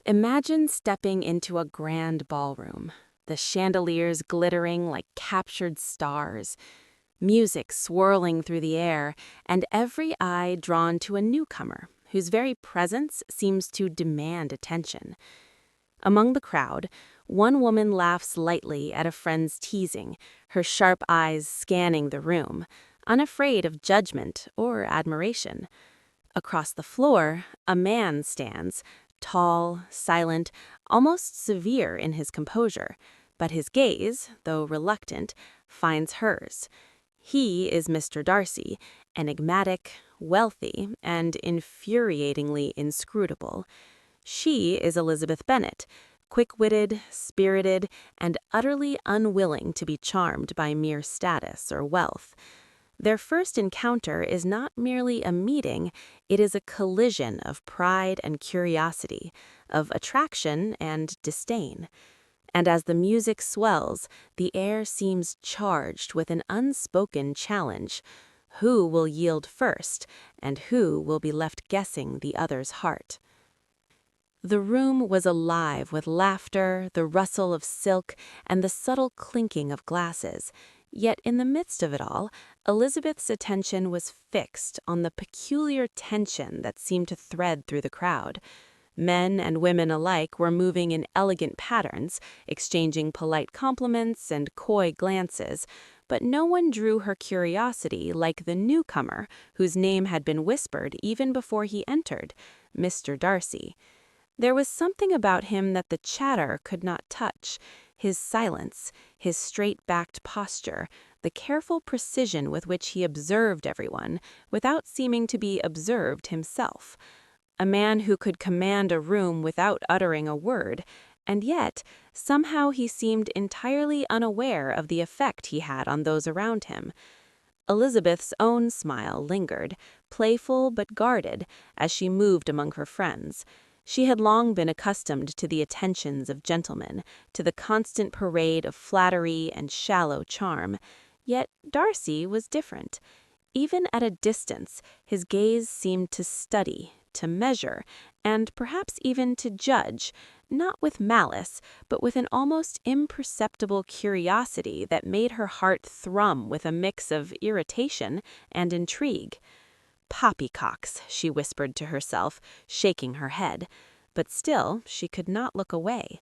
Imagine stepping into a grand ballroom, the chandeliers glittering like captured stars, music swirling through the air, and every eye drawn to a newcomer whose very presence seems to demand attention. Among the crowd, one woman laughs lightly at a friend's teasing, her sharp eyes scanning the room, unafraid of judgment or admiration. Across the floor, a man stands, tall, silent, almost severe in his composure, but his gaze, though reluctant, finds hers. He is Mr. Darcy, enigmatic, wealthy, and infuriatingly inscrutable. She is Elizabeth Bennet, quick-witted, spirited, and utterly unwilling to be charmed by mere status or wealth. Their first encounter is not merely a meeting, it is a collision of pride and curiosity, of attraction and disdain. And as the music swells, the air seems charged with an unspoken challenge. Who will yield first, and who will be left guessing the other's heart? The room was alive with laughter, the rustle of silk, and the subtle clinking of glasses. Yet in the midst of it all, Elizabeth's attention was fixed on the peculiar tension that seemed to thread through the crowd. Men and women alike were moving in elegant patterns, exchanging polite compliments and coy glances, but no one drew her curiosity like the newcomer whose name had been whispered even before he entered, Mr. Darcy. There was something about him that the chatter could not touch. His silence, his straight-backed posture, the careful precision with which he observed everyone, without seeming to be observed himself. A man who could command a room without uttering a word, and yet, somehow he seemed entirely unaware of the effect he had on those around him. Elizabeth's own smile lingered, playful but guarded, as she moved among her friends. She had long been accustomed to the attentions of gentlemen, to the constant parade of flattery and shallow charm. Yet Darcy was different. Even at a distance, his gaze seemed to study, to measure, and perhaps even to judge, not with malice, but with an almost imperceptible curiosity that made her heart thrum with a mix of irritation and intrigue. "Poppycocks," she whispered to herself, shaking her head, but still she could not look away.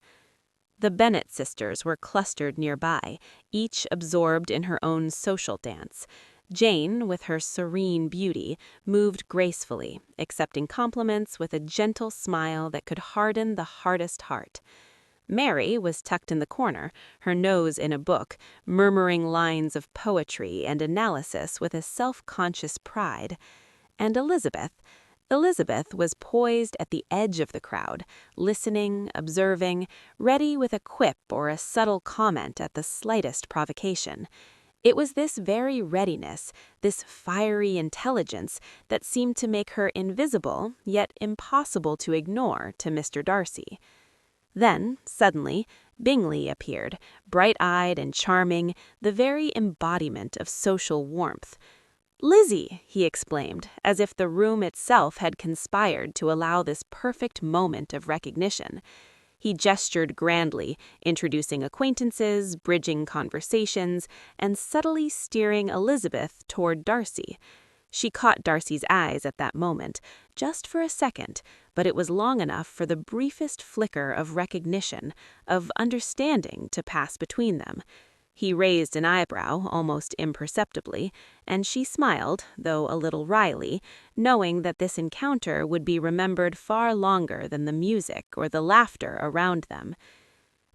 The Bennet sisters were clustered nearby, each absorbed in her own social dance. Jane, with her serene beauty, moved gracefully, accepting compliments with a gentle smile that could harden the hardest heart. Mary was tucked in the corner, her nose in a book, murmuring lines of poetry and analysis with a self-conscious pride. And Elizabeth was poised at the edge of the crowd, listening, observing, ready with a quip or a subtle comment at the slightest provocation. It was this very readiness, this fiery intelligence, that seemed to make her invisible, yet impossible to ignore, to Mr. Darcy. Then, suddenly, Bingley appeared, bright-eyed and charming, the very embodiment of social warmth. "Lizzie!" he exclaimed, as if the room itself had conspired to allow this perfect moment of recognition. He gestured grandly, introducing acquaintances, bridging conversations, and subtly steering Elizabeth toward Darcy. She caught Darcy's eyes at that moment, just for a second, but it was long enough for the briefest flicker of recognition, of understanding to pass between them. He raised an eyebrow almost imperceptibly, and she smiled, though a little wryly, knowing that this encounter would be remembered far longer than the music or the laughter around them.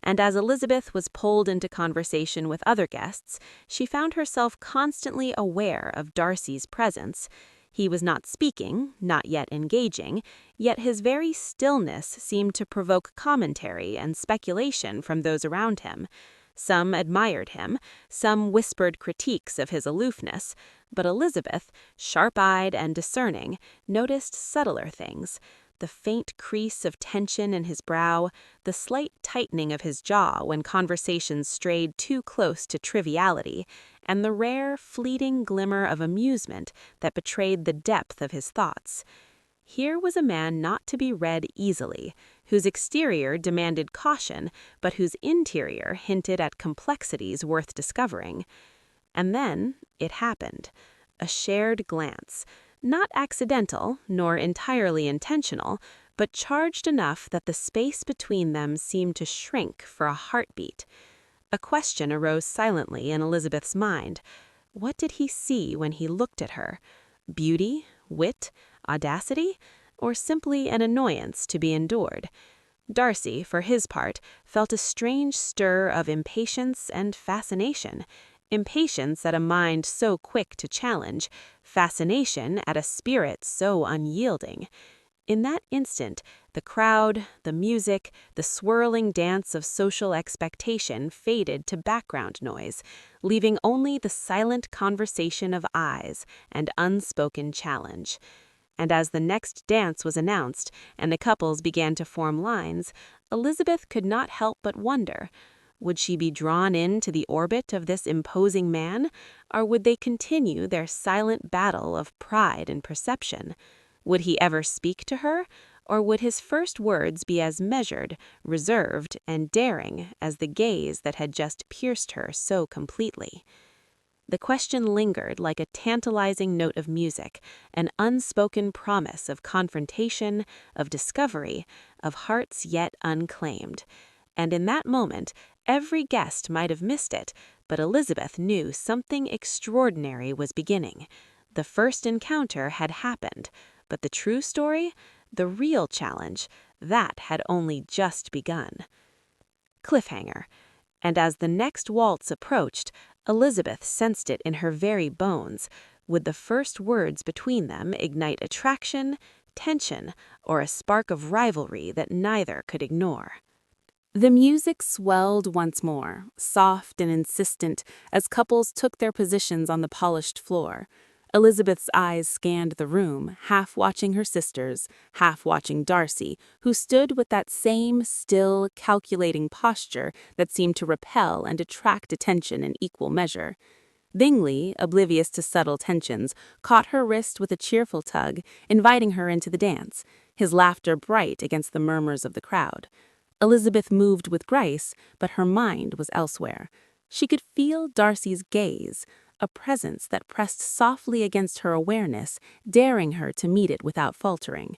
And as Elizabeth was pulled into conversation with other guests, she found herself constantly aware of Darcy's presence. He was not speaking, not yet engaging, yet his very stillness seemed to provoke commentary and speculation from those around him. Some admired him, some whispered critiques of his aloofness, but Elizabeth, sharp-eyed and discerning, noticed subtler things: the faint crease of tension in his brow, the slight tightening of his jaw when conversations strayed too close to triviality, and the rare, fleeting glimmer of amusement that betrayed the depth of his thoughts. Here was a man not to be read easily, whose exterior demanded caution, but whose interior hinted at complexities worth discovering. And then it happened. A shared glance, not accidental nor entirely intentional, but charged enough that the space between them seemed to shrink for a heartbeat. A question arose silently in Elizabeth's mind. What did he see when he looked at her? Beauty, wit, audacity, or simply an annoyance to be endured? Darcy, for his part, felt a strange stir of impatience and fascination. Impatience at a mind so quick to challenge, fascination at a spirit so unyielding. In that instant, the crowd, the music, the swirling dance of social expectation faded to background noise, leaving only the silent conversation of eyes and unspoken challenge. And as the next dance was announced and the couples began to form lines, Elizabeth could not help but wonder, would she be drawn into the orbit of this imposing man, or would they continue their silent battle of pride and perception? Would he ever speak to her, or would his first words be as measured, reserved, and daring as the gaze that had just pierced her so completely? The question lingered like a tantalizing note of music, an unspoken promise of confrontation, of discovery, of hearts yet unclaimed. And in that moment, every guest might have missed it, but Elizabeth knew something extraordinary was beginning. The first encounter had happened, but the true story, the real challenge, that had only just begun. Cliffhanger. And as the next waltz approached, Elizabeth sensed it in her very bones. Would the first words between them ignite attraction, tension, or a spark of rivalry that neither could ignore? The music swelled once more, soft and insistent, as couples took their positions on the polished floor. Elizabeth's eyes scanned the room, half watching her sisters, half watching Darcy, who stood with that same still, calculating posture that seemed to repel and attract attention in equal measure. Bingley, oblivious to subtle tensions, caught her wrist with a cheerful tug, inviting her into the dance, his laughter bright against the murmurs of the crowd. Elizabeth moved with grace, but her mind was elsewhere. She could feel Darcy's gaze, a presence that pressed softly against her awareness, daring her to meet it without faltering.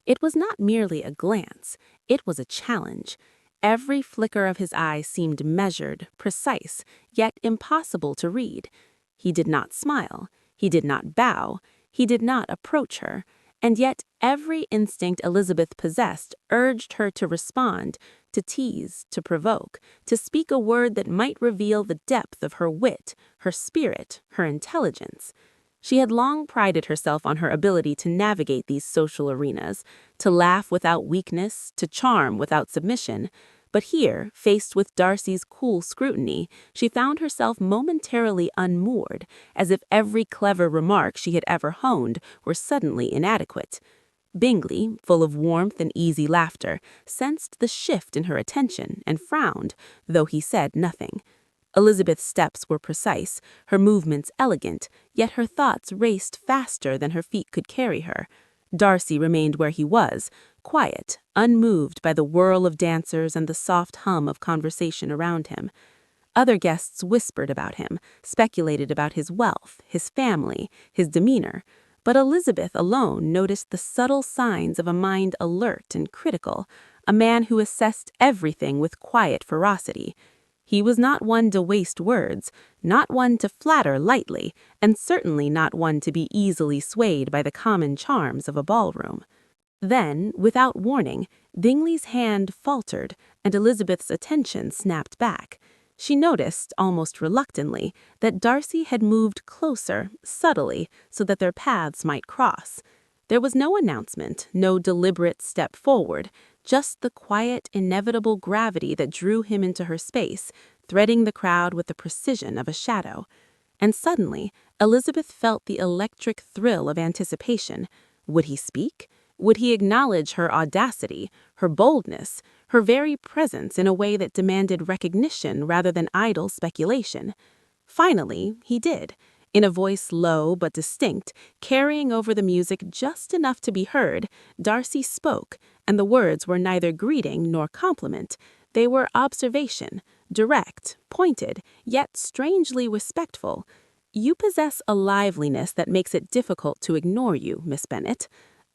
It was not merely a glance, it was a challenge. Every flicker of his eye seemed measured, precise, yet impossible to read. He did not smile, he did not bow, he did not approach her, and yet every instinct Elizabeth possessed urged her to respond, to tease, to provoke, to speak a word that might reveal the depth of her wit, her spirit, her intelligence. She had long prided herself on her ability to navigate these social arenas, to laugh without weakness, to charm without submission. But here, faced with Darcy's cool scrutiny, she found herself momentarily unmoored, as if every clever remark she had ever honed were suddenly inadequate. Bingley, full of warmth and easy laughter, sensed the shift in her attention and frowned, though he said nothing. Elizabeth's steps were precise, her movements elegant, yet her thoughts raced faster than her feet could carry her. Darcy remained where he was, quiet, unmoved by the whirl of dancers and the soft hum of conversation around him. Other guests whispered about him, speculated about his wealth, his family, his demeanor, but Elizabeth alone noticed the subtle signs of a mind alert and critical, a man who assessed everything with quiet ferocity. He was not one to waste words, not one to flatter lightly, and certainly not one to be easily swayed by the common charms of a ballroom. Then, without warning, Bingley's hand faltered, and Elizabeth's attention snapped back. She noticed, almost reluctantly, that Darcy had moved closer, subtly, so that their paths might cross. There was no announcement, no deliberate step forward, just the quiet, inevitable gravity that drew him into her space, threading the crowd with the precision of a shadow. And suddenly, Elizabeth felt the electric thrill of anticipation. Would he speak? Would he acknowledge her audacity, her boldness, her very presence in a way that demanded recognition rather than idle speculation? Finally, he did. In a voice low but distinct, carrying over the music just enough to be heard, Darcy spoke, and the words were neither greeting nor compliment. They were observation, direct, pointed, yet strangely respectful. "You possess a liveliness that makes it difficult to ignore you, Miss Bennet."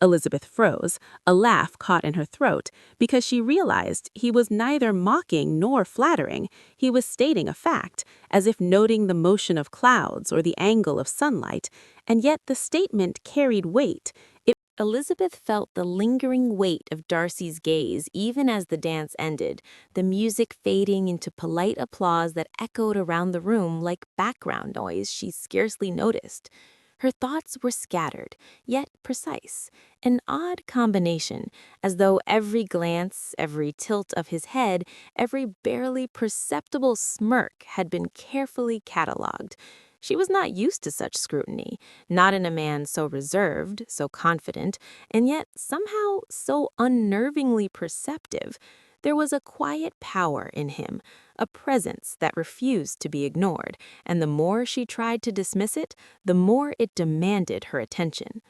Elizabeth froze, a laugh caught in her throat, because she realized he was neither mocking nor flattering. He was stating a fact, as if noting the motion of clouds or the angle of sunlight, and yet the statement carried weight. Elizabeth felt the lingering weight of Darcy's gaze even as the dance ended, the music fading into polite applause that echoed around the room like background noise she scarcely noticed. Her thoughts were scattered, yet precise, an odd combination, as though every glance, every tilt of his head, every barely perceptible smirk had been carefully catalogued. She was not used to such scrutiny, not in a man so reserved, so confident, and yet somehow so unnervingly perceptive. There was a quiet power in him, a presence that refused to be ignored, and the more she tried to dismiss it, the more it demanded her attention.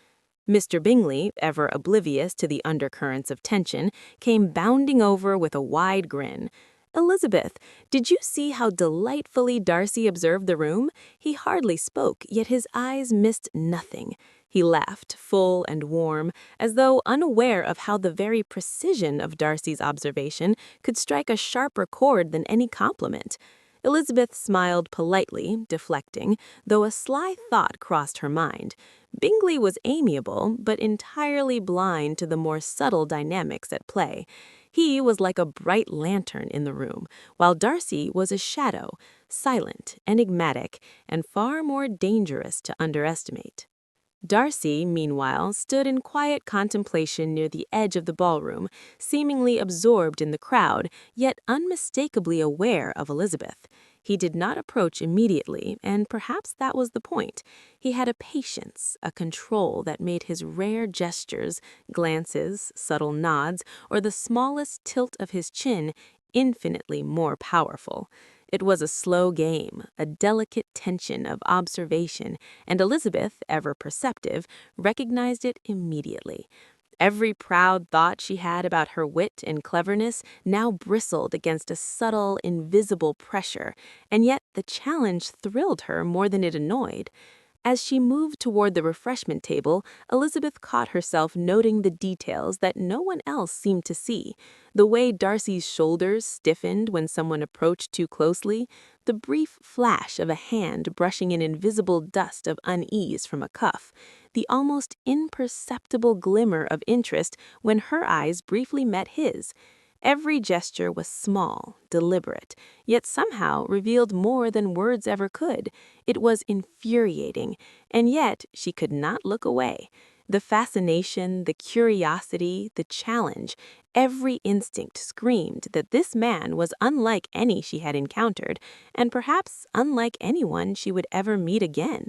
Mr. Bingley, ever oblivious to the undercurrents of tension, came bounding over with a wide grin. "Elizabeth, did you see how delightfully Darcy observed the room?" He hardly spoke, yet his eyes missed nothing. He laughed, full and warm, as though unaware of how the very precision of Darcy's observation could strike a sharper chord than any compliment. Elizabeth smiled politely, deflecting, though a sly thought crossed her mind. Bingley was amiable, but entirely blind to the more subtle dynamics at play. He was like a bright lantern in the room, while Darcy was a shadow, silent, enigmatic, and far more dangerous to underestimate. Darcy, meanwhile, stood in quiet contemplation near the edge of the ballroom, seemingly absorbed in the crowd, yet unmistakably aware of Elizabeth. He did not approach immediately, and perhaps that was the point. He had a patience, a control that made his rare gestures, glances, subtle nods, or the smallest tilt of his chin infinitely more powerful. It was a slow game, a delicate tension of observation, and Elizabeth, ever perceptive, recognized it immediately. Every proud thought she had about her wit and cleverness now bristled against a subtle, invisible pressure, and yet the challenge thrilled her more than it annoyed. As she moved toward the refreshment table, Elizabeth caught herself noting the details that no one else seemed to see. The way Darcy's shoulders stiffened when someone approached too closely, the brief flash of a hand brushing an invisible dust of unease from a cuff, the almost imperceptible glimmer of interest when her eyes briefly met his. Every gesture was small, deliberate, yet somehow revealed more than words ever could. It was infuriating, and yet she could not look away. The fascination, the curiosity, the challenge, every instinct screamed that this man was unlike any she had encountered, and perhaps unlike anyone she would ever meet again.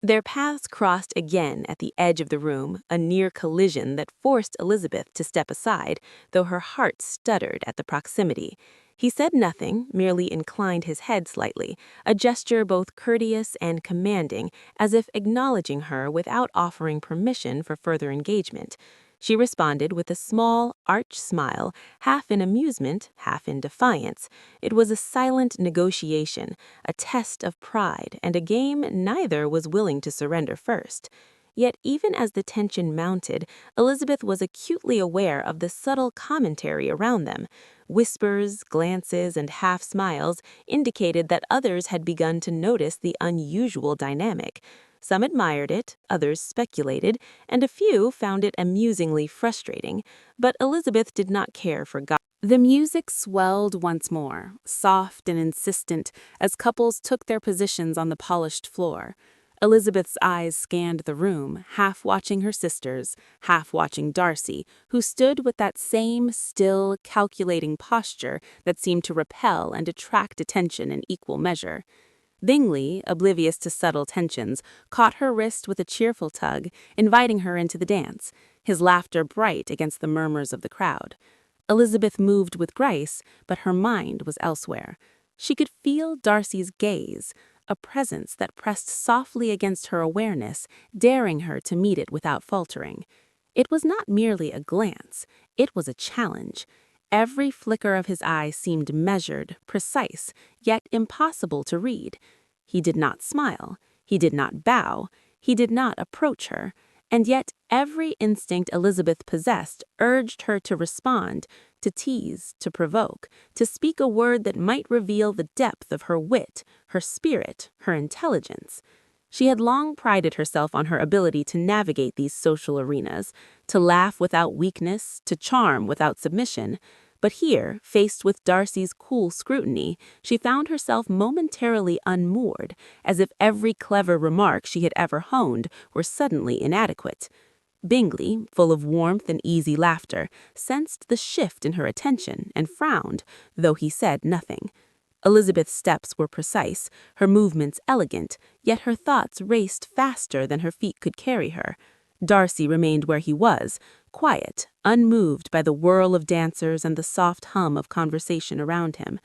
Their paths crossed again at the edge of the room, a near collision that forced Elizabeth to step aside, though her heart stuttered at the proximity. He said nothing, merely inclined his head slightly, a gesture both courteous and commanding, as if acknowledging her without offering permission for further engagement. She responded with a small, arch smile, half in amusement, half in defiance. It was a silent negotiation, a test of pride, and a game neither was willing to surrender first. Yet even as the tension mounted, Elizabeth was acutely aware of the subtle commentary around them. Whispers, glances, and half-smiles indicated that others had begun to notice the unusual dynamic. Some admired it, others speculated, and a few found it amusingly frustrating, but Elizabeth did not care for gossip. The music swelled once more, soft and insistent, as couples took their positions on the polished floor. Elizabeth's eyes scanned the room, half watching her sisters, half watching Darcy, who stood with that same still, calculating posture that seemed to repel and attract attention in equal measure. Bingley, oblivious to subtle tensions, caught her wrist with a cheerful tug, inviting her into the dance, his laughter bright against the murmurs of the crowd. Elizabeth moved with grace, but her mind was elsewhere. She could feel Darcy's gaze, a presence that pressed softly against her awareness, daring her to meet it without faltering. It was not merely a glance, it was a challenge. Every flicker of his eye seemed measured, precise, yet impossible to read. He did not smile, he did not bow, he did not approach her, and yet every instinct Elizabeth possessed urged her to respond, to tease, to provoke, to speak a word that might reveal the depth of her wit, her spirit, her intelligence. She had long prided herself on her ability to navigate these social arenas, to laugh without weakness, to charm without submission. But here, faced with Darcy's cool scrutiny, she found herself momentarily unmoored, as if every clever remark she had ever honed were suddenly inadequate. Bingley, full of warmth and easy laughter, sensed the shift in her attention and frowned, though he said nothing. Elizabeth's steps were precise, her movements elegant, yet her thoughts raced faster than her feet could carry her. Darcy remained where he was, quiet, unmoved by the whirl of dancers and the soft hum of conversation around him.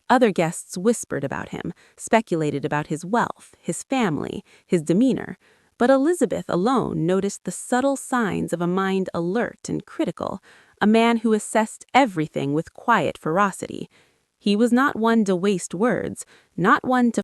Other guests whispered about him, speculated about his wealth, his family, his demeanor, but Elizabeth alone noticed the subtle signs of a mind alert and critical, a man who assessed everything with quiet ferocity. He was not one to waste words, not one to